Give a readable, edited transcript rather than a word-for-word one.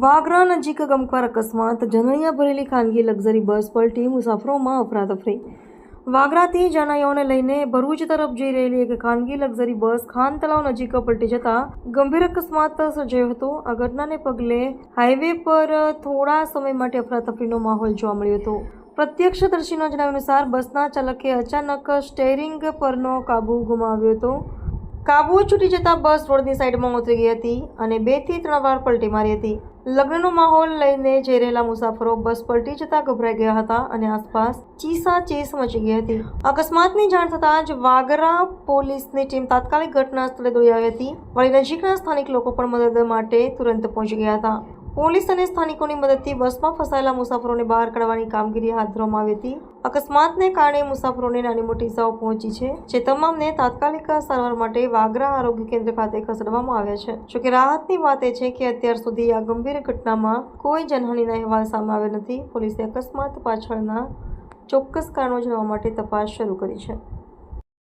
વાગરા નજીક ગમખ્વાર અકસ્માત, જનૈયા ભરેલી ખાનગી લક્ઝરી બસ પલટી, મુસાફરોમાં અફરાતફરી। વાગરાથી જનૈયાઓને લઈને ભરૂચ તરફ જઈ રહેલી એક ખાનગી લક્ઝરી બસ ખાન તળાવ નજીક પલટી જતા ગંભીર અકસ્માત સર્જાયો હતો। આ ઘટનાને પગલે હાઈવે પર થોડા સમય માટે અફરાતફરીનો માહોલ જોવા મળ્યો હતો। પ્રત્યક્ષદર્શીના જણાવ્યા અનુસાર બસના ચાલકે અચાનક સ્ટેરિંગ પરનો કાબુ ગુમાવ્યો હતો। કાબુ છૂટી જતા બસ રોડની સાઈડમાં ઉતરી ગઈ હતી અને 2 થી 3 વાર પલટી મારી હતી। લગ્નનો માહોલ લઈને જઈ રહેલા મુસાફરો બસ પલટી જતા ગભરાઈ ગયા હતા અને આસપાસ ચીસાચીસ મચી ગઈ હતી। અકસ્માતની જાણ થતાં જ વાગરા પોલીસની ટીમ તાત્કાલિક ઘટના સ્થળે દોડી આવી હતી। વળી નજીકના સ્થાનિક લોકો પણ મદદ માટે તુરંત પહોંચી ગયા હતા। પોલીસ અને સ્થાનિકોની મદદથી બસમાં ફસાયેલા મુસાફરોને બહાર કાઢવાની કામગીરી હાથ ધરવામાં આવી હતી। અકસ્માતને કારણે મુસાફરોને નાની મોટી ઇજાઓ પહોંચી છે, જે તમામને તાત્કાલિક સારવાર માટે વાગરા આરોગ્ય કેન્દ્ર ખાતે ખસેડવામાં આવ્યા છે। જોકે રાહતની વાત એ છે કે અત્યાર સુધી આ ગંભીર ઘટનામાં કોઈ જાનહાનિના અહેવાલ સામે આવ્યા નથી। પોલીસે અકસ્માત પાછળના ચોક્કસ કારણો જાણવા માટે તપાસ શરૂ કરી છે।